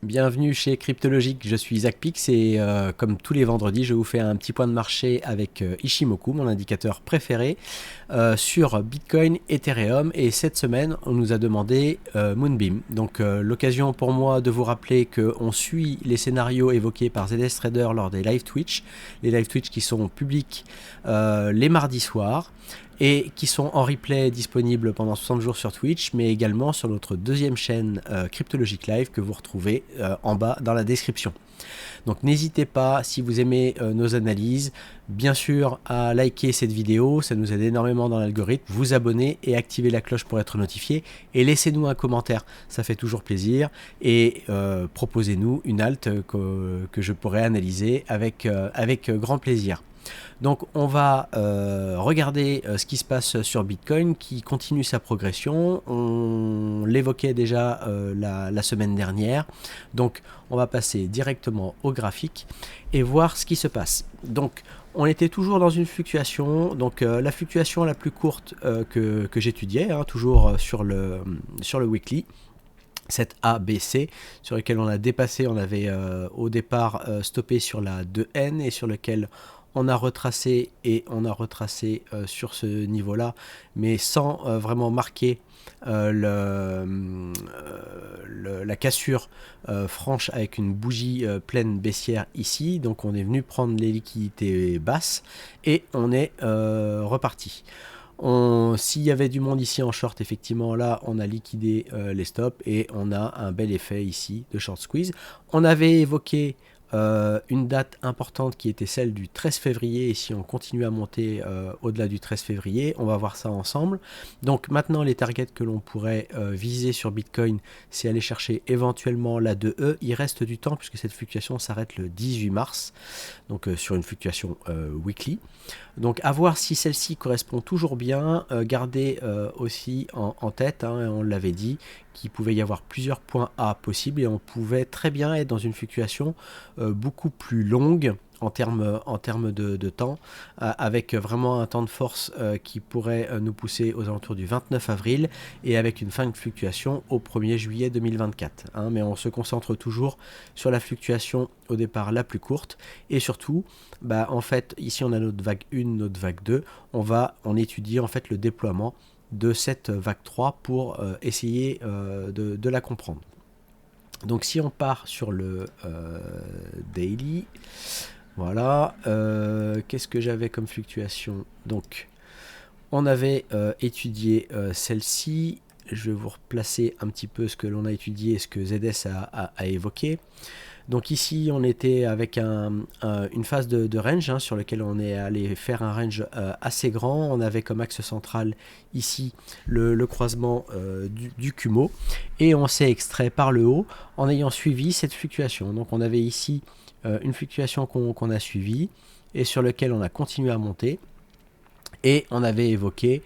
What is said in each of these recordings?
Bienvenue chez Cryptologique, je suis Isaac Pix et comme tous les vendredis, je vous fais un petit point de marché avec Ishimoku, mon indicateur préféré, sur Bitcoin, Ethereum, et cette semaine, on nous a demandé Moonbeam. Donc l'occasion pour moi de vous rappeler qu'on suit les scénarios évoqués par ZS Trader lors des live Twitch, les live Twitch qui sont publics les mardis soirs, et qui sont en replay disponibles pendant 60 jours sur Twitch, mais également sur notre deuxième chaîne Cryptologique Live que vous retrouvez en bas dans la description. Donc n'hésitez pas, si vous aimez nos analyses, bien sûr à liker cette vidéo, ça nous aide énormément dans l'algorithme, vous abonner et activer la cloche pour être notifié, et laissez-nous un commentaire, ça fait toujours plaisir, et proposez-nous une alt que je pourrai analyser avec grand plaisir. Donc on va regarder ce qui se passe sur Bitcoin qui continue sa progression. On l'évoquait déjà la semaine dernière. Donc on va passer directement au graphique et voir ce qui se passe. Donc on était toujours dans une fluctuation. Donc la fluctuation la plus courte que j'étudiais, toujours sur le weekly. Cette ABC sur lequel on a dépassé, on avait au départ stoppé sur la 2N et sur lequel on a retracé sur ce niveau-là, mais sans vraiment marquer la cassure franche avec une bougie pleine baissière ici. Donc on est venu prendre les liquidités basses et on est reparti. S'il y avait du monde ici en short, effectivement, là, on a liquidé les stops et on a un bel effet ici de short squeeze. On avait évoqué une date importante qui était celle du 13 février, et si on continue à monter au-delà du 13 février, on va voir ça ensemble. Donc maintenant les targets que l'on pourrait viser sur Bitcoin, c'est aller chercher éventuellement la 2E. Il reste du temps puisque cette fluctuation s'arrête le 18 mars, donc sur une fluctuation weekly. Donc à voir si celle-ci correspond toujours bien. Gardez aussi en tête, on l'avait dit, qu'il pouvait y avoir plusieurs points A possibles et on pouvait très bien être dans une fluctuation beaucoup plus longue en termes de temps, avec vraiment un temps de force qui pourrait nous pousser aux alentours du 29 avril et avec une fin de fluctuation au 1er juillet 2024. Mais on se concentre toujours sur la fluctuation au départ la plus courte, et surtout, en fait, ici on a notre vague 1, notre vague 2, on étudie en fait le déploiement de cette vague 3 pour essayer de la comprendre. Donc si on part sur le daily, voilà, qu'est-ce que j'avais comme fluctuation? Donc on avait étudié celle-ci. Je vais vous replacer un petit peu ce que l'on a étudié et ce que ZS a évoqué. Donc ici on était avec une phase de range sur lequel on est allé faire un range assez grand. On avait comme axe central ici le croisement du Kumo, et on s'est extrait par le haut en ayant suivi cette fluctuation. Donc on avait ici une fluctuation qu'on a suivie et sur lequel on a continué à monter, et on avait évoqué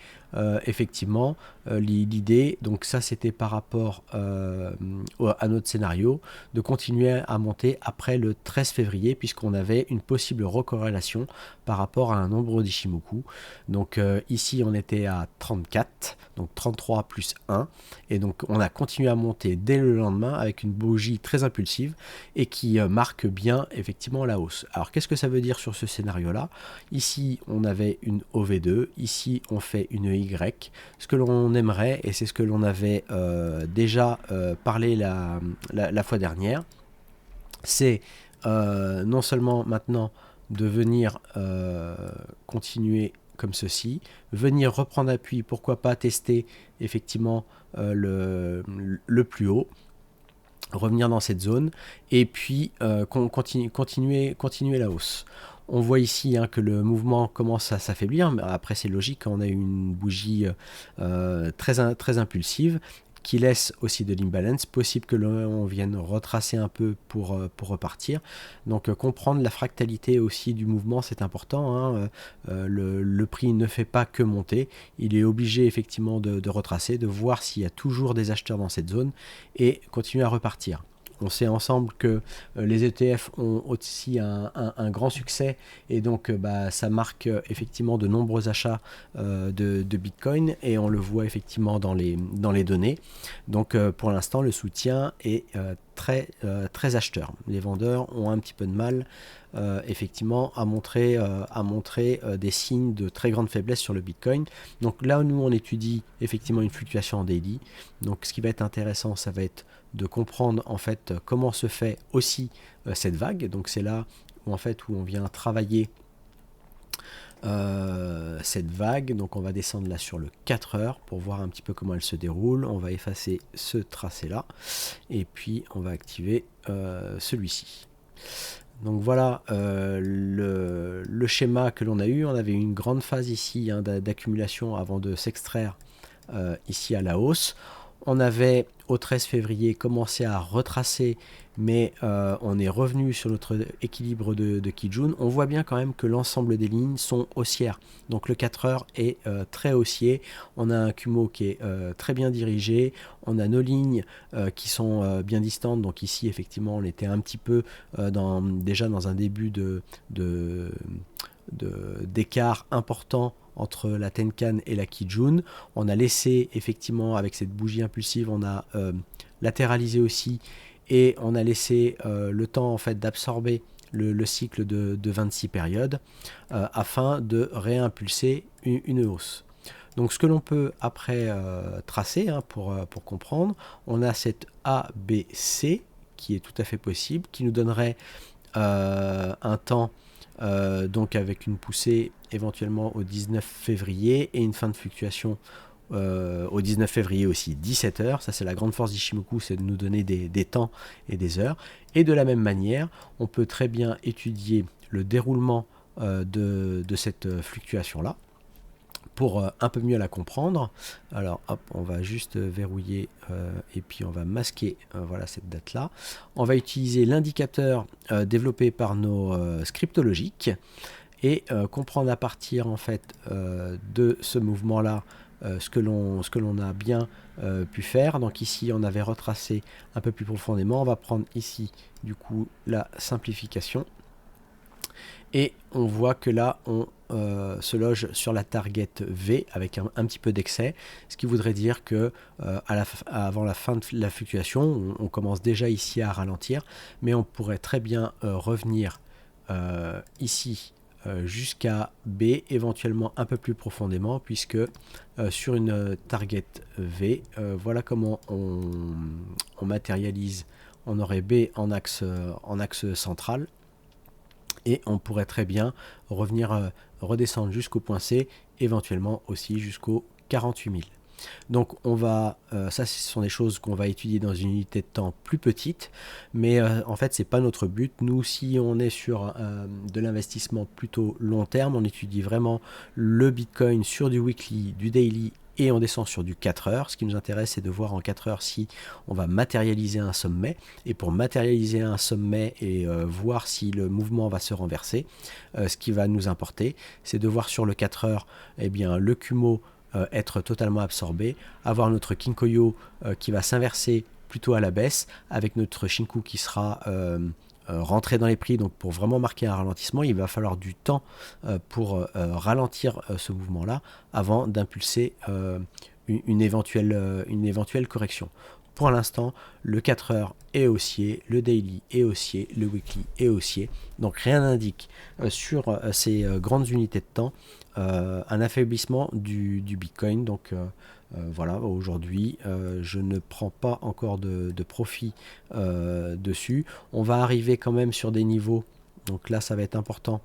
effectivement l'idée, donc ça c'était par rapport à notre scénario, de continuer à monter après le 13 février puisqu'on avait une possible recorrélation par rapport à un nombre d'Ishimoku. Donc ici on était à 34, donc 33 plus 1, et donc on a continué à monter dès le lendemain avec une bougie très impulsive et qui marque bien effectivement la hausse. Alors qu'est-ce que ça veut dire sur ce scénario là? Ici on avait une OV2, ici on fait une Y. Ce que l'on aimerait, et c'est ce que l'on avait déjà parlé la fois dernière, c'est non seulement maintenant de venir continuer comme ceci, venir reprendre appui, pourquoi pas tester effectivement le plus haut, revenir dans cette zone, et puis continuer la hausse. On voit ici que le mouvement commence à s'affaiblir, mais après c'est logique, on a une bougie très impulsive qui laisse aussi de l'imbalance, possible que l'on vienne retracer un peu pour repartir. Donc comprendre la fractalité aussi du mouvement, c'est important. Le prix ne fait pas que monter, il est obligé effectivement de retracer, de voir s'il y a toujours des acheteurs dans cette zone et continuer à repartir. on sait ensemble que les ETF ont aussi un grand succès et donc ça marque effectivement de nombreux achats de Bitcoin et on le voit effectivement dans les données. Donc pour l'instant le soutien est très acheteur. Les vendeurs ont un petit peu de mal effectivement à montrer des signes de très grande faiblesse sur le Bitcoin. Donc là nous on étudie effectivement une fluctuation en daily. Donc ce qui va être intéressant, ça va être de comprendre en fait comment se fait aussi cette vague. Donc c'est là où en fait où on vient travailler cette vague. Donc on va descendre là sur le 4 heures pour voir un petit peu comment elle se déroule. On va effacer ce tracé là et puis on va activer celui-ci. Donc voilà le schéma que l'on a eu. On avait une grande phase ici d'accumulation avant de s'extraire ici à la hausse. On avait au 13 février commencé à retracer, mais on est revenu sur notre équilibre de Kijun. On voit bien quand même que l'ensemble des lignes sont haussières. Donc le 4 heures est très haussier. On a un Kumo qui est très bien dirigé. On a nos lignes qui sont bien distantes. Donc ici, effectivement, on était un petit peu déjà dans un début d'écart important entre la Tenkan et la Kijun. On a laissé effectivement avec cette bougie impulsive, on a latéralisé aussi et on a laissé le temps en fait d'absorber le cycle de 26 périodes afin de réimpulser une hausse. Donc ce que l'on peut après tracer pour comprendre, on a cette ABC qui est tout à fait possible, qui nous donnerait un temps donc avec une poussée éventuellement au 19 février et une fin de fluctuation au 19 février aussi 17 heures. Ça c'est la grande force d'Ichimoku, c'est de nous donner des temps et des heures. Et de la même manière, on peut très bien étudier le déroulement de cette fluctuation là pour un peu mieux la comprendre. Alors hop, on va juste verrouiller et puis on va masquer voilà cette date là. On va utiliser l'indicateur développé par nos scriptologiques et comprendre à partir en fait de ce mouvement là ce que l'on a bien pu faire. Donc ici on avait retracé un peu plus profondément. On va prendre ici du coup la simplification et on voit que là on se loge sur la target V avec un petit peu d'excès, ce qui voudrait dire que avant la fin de la fluctuation, on commence déjà ici à ralentir, mais on pourrait très bien revenir ici jusqu'à B, éventuellement un peu plus profondément, puisque sur une target V, voilà comment on matérialise. On aurait B en axe central, et on pourrait très bien revenir redescendre jusqu'au point C, éventuellement aussi jusqu'au 48 000. Donc on va, ça ce sont des choses qu'on va étudier dans une unité de temps plus petite, mais en fait c'est pas notre but. Nous, si on est sur de l'investissement plutôt long terme, on étudie vraiment le Bitcoin sur du weekly, du daily, et on descend sur du 4 heures. Ce qui nous intéresse, c'est de voir en 4 heures si on va matérialiser un sommet. Et pour matérialiser un sommet et voir si le mouvement va se renverser, ce qui va nous importer, c'est de voir sur le 4 heures eh bien, le Kumo être totalement absorbé, avoir notre Kinkoyo qui va s'inverser plutôt à la baisse, avec notre Shinku qui sera rentrer dans les prix. Donc pour vraiment marquer un ralentissement, il va falloir du temps pour ralentir ce mouvement là avant d'impulser une éventuelle correction. Pour l'instant, le 4 heures est haussier, le daily est haussier, le weekly est haussier. Donc rien n'indique sur ces grandes unités de temps un affaiblissement du Bitcoin. Donc voilà, aujourd'hui, je ne prends pas encore de profit dessus. On va arriver quand même sur des niveaux. Donc là, ça va être important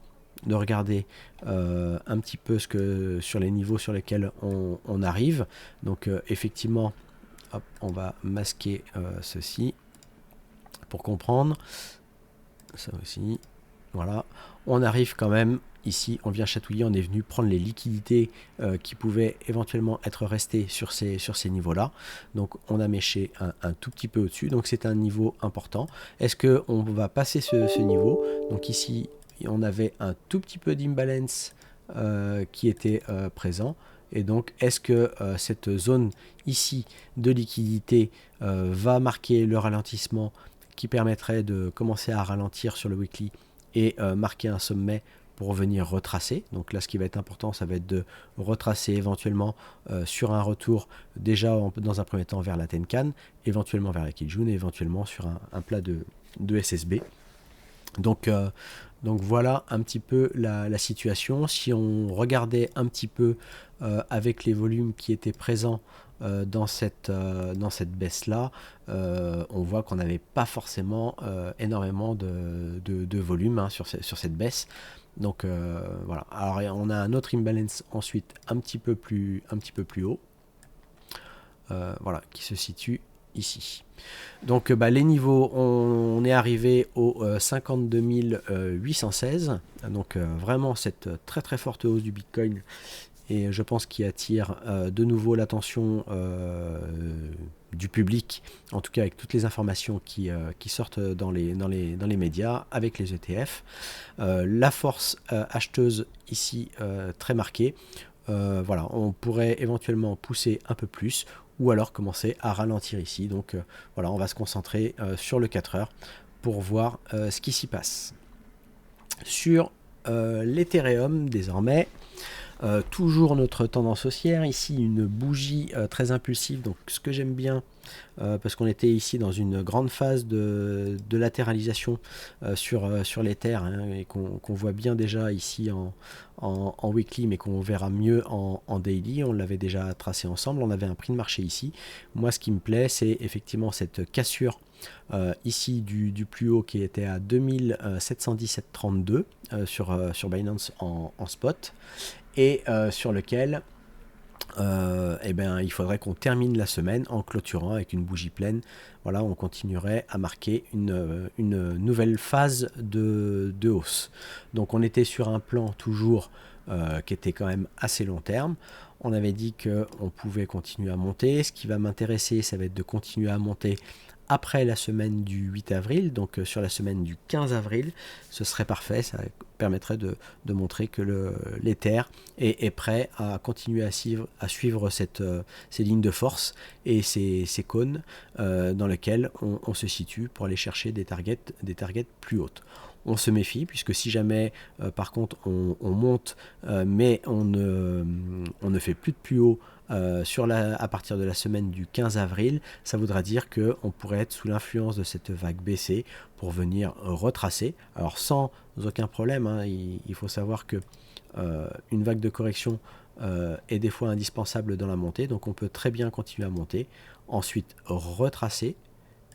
de regarder un petit peu sur les niveaux sur lesquels on arrive. Donc effectivement, hop, on va masquer ceci pour comprendre. Ça aussi. Voilà. On arrive quand même ici, on vient chatouiller, on est venu prendre les liquidités qui pouvaient éventuellement être restées sur ces niveaux-là. Donc on a méché un tout petit peu au-dessus, donc c'est un niveau important. Est-ce qu'on va passer ce niveau? Donc ici, on avait un tout petit peu d'imbalance qui était présent. Et donc, est-ce que cette zone ici de liquidité va marquer le ralentissement qui permettrait de commencer à ralentir sur le weekly et marquer un sommet pour venir retracer. Donc là, ce qui va être important, ça va être de retracer éventuellement sur un retour déjà dans un premier temps vers la Tenkan, éventuellement vers la Kijun et éventuellement sur un plat de SSB. Donc voilà un petit peu la situation. Si on regardait un petit peu avec les volumes qui étaient présents dans cette baisse là, on voit qu'on n'avait pas forcément énormément de volume sur cette baisse. Donc voilà. Alors on a un autre imbalance ensuite un petit peu plus haut, voilà, qui se situe ici. Donc les niveaux, on est arrivé au 52 816, donc vraiment cette très très forte hausse du Bitcoin, et je pense qu'il attire de nouveau l'attention du public, en tout cas avec toutes les informations qui sortent dans les médias, avec les ETF. La force acheteuse ici très marquée. Voilà, on pourrait éventuellement pousser un peu plus ou alors commencer à ralentir ici. Donc voilà, on va se concentrer sur le 4 heures pour voir ce qui s'y passe. Sur l'Ethereum désormais, toujours notre tendance haussière, ici une bougie très impulsive, donc ce que j'aime bien, parce qu'on était ici dans une grande phase de latéralisation sur l'Ether, et qu'on voit bien déjà ici en weekly, mais qu'on verra mieux en daily. On l'avait déjà tracé ensemble, on avait un prix de marché ici. Moi, ce qui me plaît, c'est effectivement cette cassure ici du plus haut qui était à 2717,32 sur Binance en spot, et sur lequel il faudrait qu'on termine la semaine en clôturant avec une bougie pleine. Voilà, on continuerait à marquer une nouvelle phase de hausse. Donc on était sur un plan toujours qui était quand même assez long terme. On avait dit qu'on pouvait continuer à monter. Ce qui va m'intéresser, ça va être de continuer à monter après la semaine du 8 avril, donc sur la semaine du 15 avril, ce serait parfait. Ça permettrait de montrer que l'Ether est prêt à continuer à suivre ces lignes de force et ces cônes dans lesquels on se situe pour aller chercher des targets plus hautes. On se méfie, puisque si jamais par contre on monte mais on ne fait plus de plus haut à partir de la semaine du 15 avril, ça voudra dire qu'on pourrait être sous l'influence de cette vague baissée pour venir retracer. Alors sans aucun problème, il faut savoir que une vague de correction est des fois indispensable dans la montée, donc on peut très bien continuer à monter, ensuite retracer,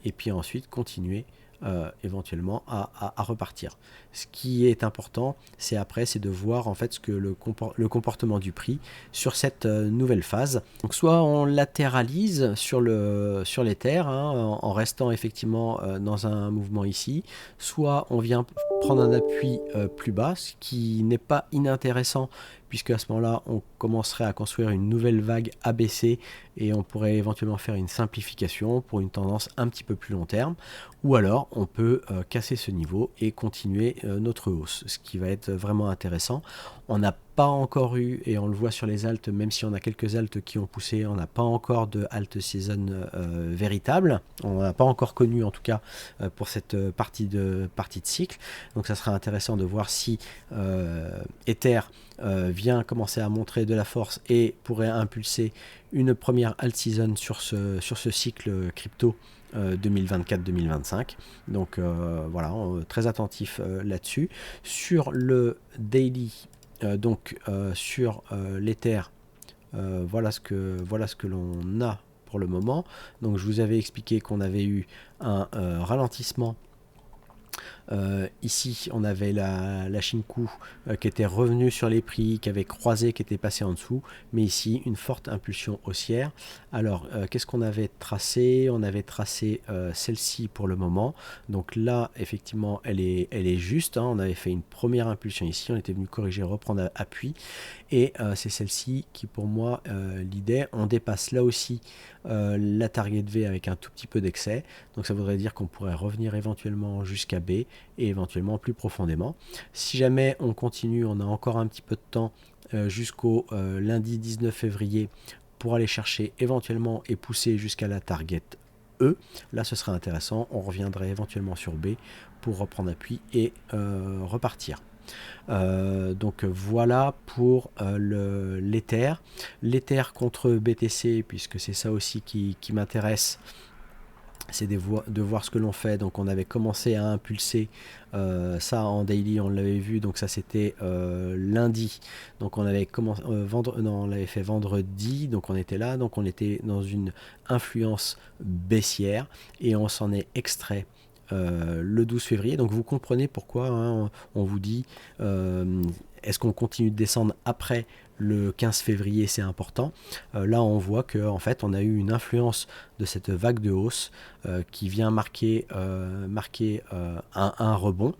et puis ensuite continuer éventuellement à repartir. Ce qui est important, c'est de voir en fait ce que le comportement du prix sur cette nouvelle phase. Donc soit on latéralise sur l'Ether en restant effectivement dans un mouvement ici, soit on vient prendre un appui plus bas, ce qui n'est pas inintéressant, puisque à ce moment-là, on commencerait à construire une nouvelle vague ABC et on pourrait éventuellement faire une simplification pour une tendance un petit peu plus long terme. Ou alors, on peut casser ce niveau et continuer notre hausse, ce qui va être vraiment intéressant. On n'a pas encore eu, et on le voit sur les altes, même si on a quelques altes qui ont poussé, on n'a pas encore de alt season véritable. On n'a pas encore connu, en tout cas, pour cette partie de cycle. Donc ça sera intéressant de voir si Ether vient commencer à montrer de la force et pourrait impulser une première alt season sur ce cycle crypto 2024-2025. Donc voilà, très attentif là-dessus. Sur le daily, sur l'Ether, voilà ce que l'on a pour le moment. Donc je vous avais expliqué qu'on avait eu un ralentissement. Ici on avait la Shinku qui était revenue sur les prix, qui avait croisé, qui était passé en dessous, mais ici une forte impulsion haussière. Alors qu'est-ce qu'on avait tracé? On avait tracé celle-ci pour le moment, donc là effectivement elle est juste, on avait fait une première impulsion ici, on était venu corriger, reprendre appui, et c'est celle-ci qui pour moi l'idée. On dépasse là aussi la target V avec un tout petit peu d'excès, donc ça voudrait dire qu'on pourrait revenir éventuellement jusqu'à B et éventuellement plus profondément. Si jamais on continue, on a encore un petit peu de temps jusqu'au lundi 19 février pour aller chercher éventuellement et pousser jusqu'à la target E. Là, ce serait intéressant. On reviendrait éventuellement sur B pour reprendre appui et repartir. Donc voilà pour l'Ether. L'Ether contre BTC, puisque c'est ça aussi qui m'intéresse, c'est de voir ce que l'on fait. Donc on avait commencé à impulser ça en daily, on l'avait vu, donc ça c'était lundi, donc on avait commencé on l'avait fait vendredi, donc on était là, donc on était dans une influence baissière et on s'en est extrait le 12 février. Donc vous comprenez pourquoi on vous dit est-ce qu'on continue de descendre après le 15 février, c'est important. Là, on voit que en fait, on a eu une influence de cette vague de hausse qui vient marquer un rebond.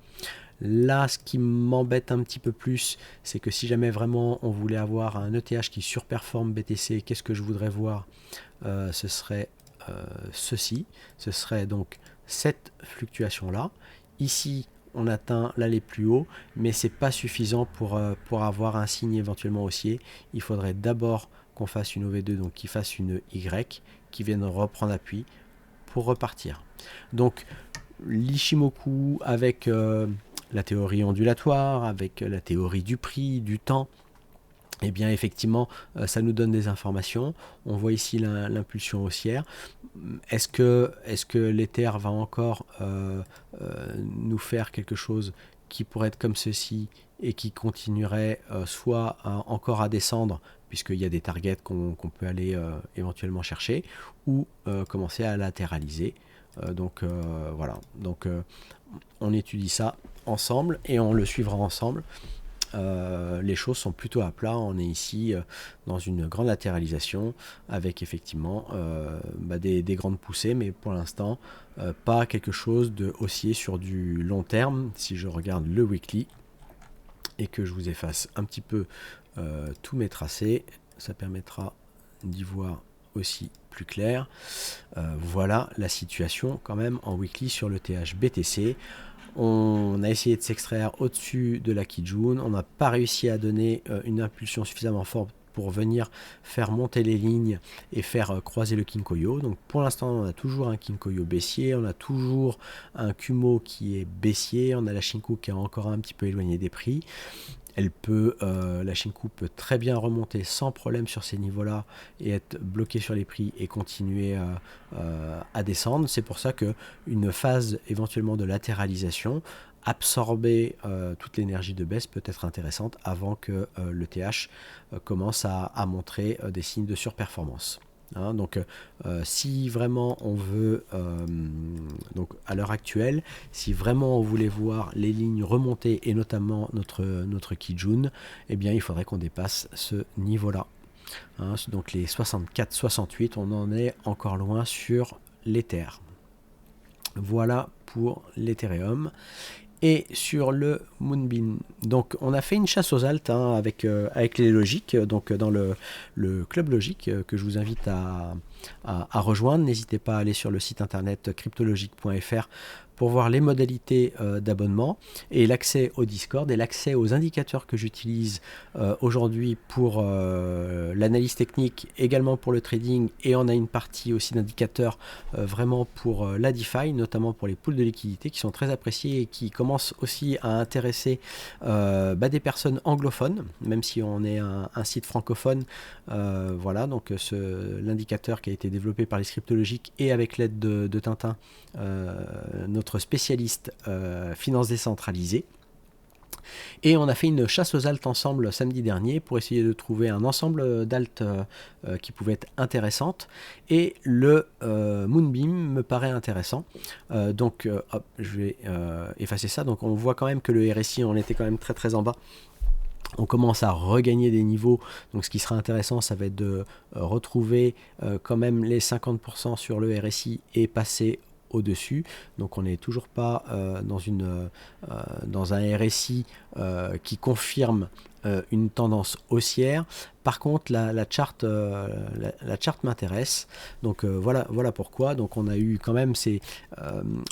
Là, ce qui m'embête un petit peu plus, c'est que si jamais vraiment on voulait avoir un ETH qui surperforme BTC, qu'est-ce que je voudrais voir? Ce serait ceci. Ce serait donc cette fluctuation-là. Ici, on atteint là les plus hauts, mais c'est pas suffisant pour avoir un signe éventuellement haussier. Il faudrait d'abord qu'on fasse une OV2, donc qu'il fasse une Y, qui vienne reprendre appui pour repartir. Donc l'Ishimoku avec la théorie ondulatoire, avec la théorie du prix, du temps, et bien effectivement ça nous donne des informations. On voit ici l'impulsion haussière. Est-ce que l'Ether va encore nous faire quelque chose qui pourrait être comme ceci et qui continuerait soit encore à descendre, puisqu'il y a des targets qu'on peut aller éventuellement chercher, ou commencer à latéraliser. Donc voilà, donc on étudie ça ensemble et on le suivra ensemble. Les choses sont plutôt à plat. On est ici dans une grande latéralisation avec effectivement des grandes poussées, mais pour l'instant pas quelque chose de haussier sur du long terme. Si je regarde le weekly et que je vous efface un petit peu tous mes tracés, ça permettra d'y voir aussi plus clair. Voilà la situation quand même en weekly sur le TH-BTC. On a essayé de s'extraire au-dessus de la Kijun. On n'a pas réussi à donner une impulsion suffisamment forte pour venir faire monter les lignes et faire croiser le Kinkoyo. Donc pour l'instant, on a toujours un Kinkoyo baissier, on a toujours un Kumo qui est baissier, on a la Shinku qui est encore un petit peu éloignée des prix. La Shinku peut très bien remonter sans problème sur ces niveaux-là et être bloquée sur les prix et continuer à descendre. C'est pour ça qu'une phase éventuellement de latéralisation, absorber toute l'énergie de baisse peut être intéressante avant que le TH commence à montrer des signes de surperformance. Donc si vraiment on veut, donc à l'heure actuelle, si vraiment on voulait voir les lignes remonter et notamment notre Kijun, eh bien il faudrait qu'on dépasse ce niveau là, donc les 64-68, on en est encore loin sur l'Ether. Voilà pour l'Ethereum. Et sur le Moonbeam, donc on a fait une chasse aux altes avec les logiques, donc dans le club logique que je vous invite à rejoindre. N'hésitez pas à aller sur le site internet cryptologique.fr pour voir les modalités d'abonnement et l'accès au Discord et l'accès aux indicateurs que j'utilise aujourd'hui pour l'analyse technique, également pour le trading, et on a une partie aussi d'indicateurs vraiment pour la DeFi, notamment pour les pools de liquidité qui sont très appréciés et qui commencent aussi à intéresser des personnes anglophones, même si on est un site francophone. Voilà, donc l'indicateur qui a été développé par les Cryptologiques et avec l'aide de Tintin, notre spécialiste finance décentralisée. Et on a fait une chasse aux altes ensemble samedi dernier pour essayer de trouver un ensemble d'altes qui pouvaient être intéressantes. Et le Moonbeam me paraît intéressant. Donc hop, je vais effacer ça. Donc on voit quand même que le RSI, on était quand même très très en bas. On commence à regagner des niveaux, donc ce qui sera intéressant, ça va être de retrouver quand même les 50% sur le RSI et passer au-dessus. Donc on n'est toujours pas dans un RSI qui confirme une tendance haussière. Par contre, la chart m'intéresse. Donc voilà pourquoi. Donc on a eu quand même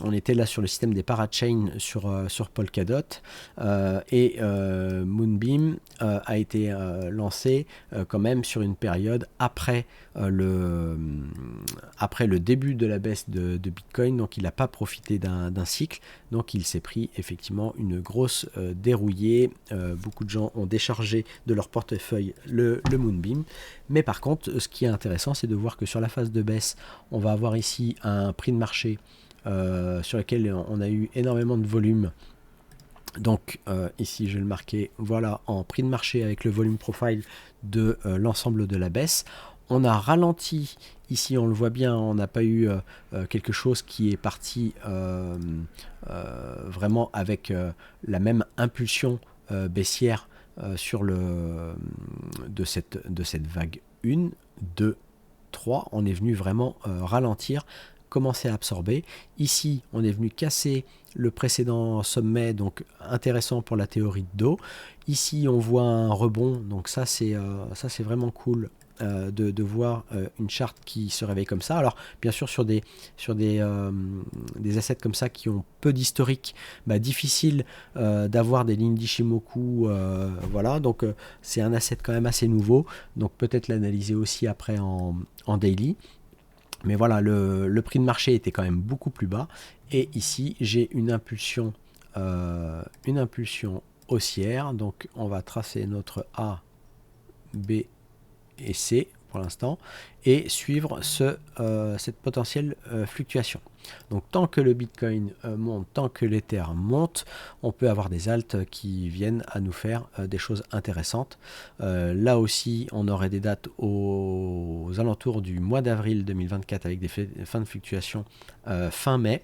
on était là sur le système des parachains sur Polkadot et Moonbeam a été lancé quand même sur une période après le début de la baisse de Bitcoin. Donc il n'a pas profité d'un cycle. Donc il s'est pris effectivement une grosse dérouillée. Beaucoup de gens ont déchargé de leur portefeuille le Moonbeam. Mais par contre, ce qui est intéressant, c'est de voir que sur la phase de baisse, on va avoir ici un prix de marché sur lequel on a eu énormément de volume. Donc ici, je vais le marquer, voilà, en prix de marché avec le volume profile de l'ensemble de la baisse. On a ralenti, ici on le voit bien, on n'a pas eu quelque chose qui est parti vraiment avec la même impulsion baissière de cette vague 1, 2, 3. On est venu vraiment ralentir, commencer à absorber. Ici, on est venu casser le précédent sommet, donc intéressant pour la théorie de dos. Ici, on voit un rebond, donc ça c'est vraiment cool. De voir une charte qui se réveille comme ça. Alors bien sûr sur des assets comme ça qui ont peu d'historique, difficile d'avoir des lignes d'Ishimoku, voilà, donc c'est un asset quand même assez nouveau, donc peut-être l'analyser aussi après en daily. Mais voilà, le prix de marché était quand même beaucoup plus bas, et ici j'ai une impulsion haussière, donc on va tracer notre A, B et C pour l'instant, et suivre cette potentielle fluctuation. Donc tant que le Bitcoin monte, tant que l'Ether monte, on peut avoir des alts qui viennent à nous faire des choses intéressantes. Là aussi, on aurait des dates aux alentours du mois d'avril 2024 avec des fins de fluctuation fin mai.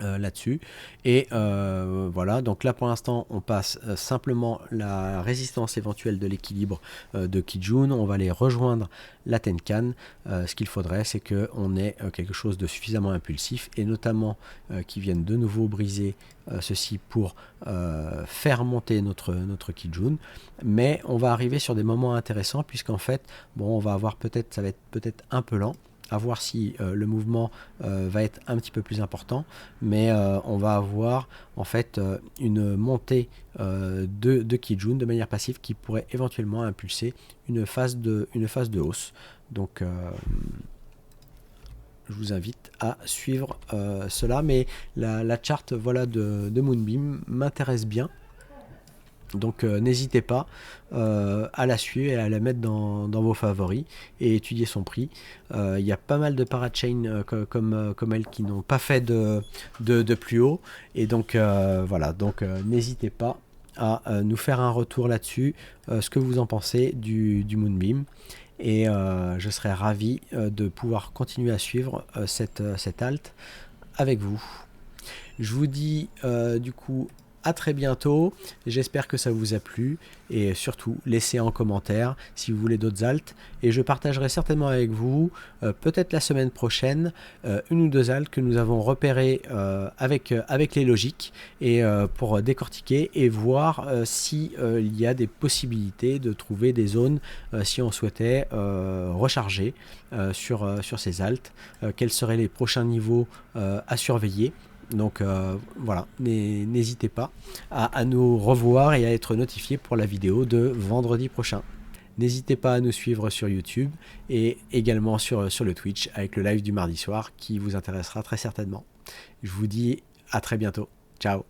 Là-dessus, et voilà, donc là pour l'instant on passe simplement la résistance éventuelle de l'équilibre de Kijun, on va aller rejoindre la Tenkan. Ce qu'il faudrait, c'est qu'on ait quelque chose de suffisamment impulsif, et notamment qui vienne de nouveau briser ceci pour faire monter notre Kijun. Mais on va arriver sur des moments intéressants, puisqu'en fait, bon, on va avoir ça va être peut-être un peu lent, à voir si le mouvement va être un petit peu plus important, mais on va avoir en fait une montée de Kijun de manière passive qui pourrait éventuellement impulser une phase de hausse. Donc je vous invite à suivre cela, mais la charte, voilà, de Moonbeam m'intéresse bien. Donc n'hésitez pas à la suivre et à la mettre dans vos favoris et étudier son prix. Il y a pas mal de parachains comme elle qui n'ont pas fait de plus haut, et donc voilà, donc n'hésitez pas à nous faire un retour là-dessus, ce que vous en pensez du Moonbeam, et je serais ravi de pouvoir continuer à suivre cette alt avec vous. Je vous dis du coup à très bientôt, j'espère que ça vous a plu, et surtout laissez en commentaire si vous voulez d'autres alts, et je partagerai certainement avec vous peut-être la semaine prochaine une ou deux alts que nous avons repérées avec les logiques, et pour décortiquer et voir si il y a des possibilités de trouver des zones si on souhaitait recharger sur ces alts, quels seraient les prochains niveaux à surveiller. Donc voilà, n'hésitez pas à nous revoir et à être notifié pour la vidéo de vendredi prochain. N'hésitez pas à nous suivre sur YouTube et également sur le Twitch avec le live du mardi soir qui vous intéressera très certainement. Je vous dis à très bientôt. Ciao.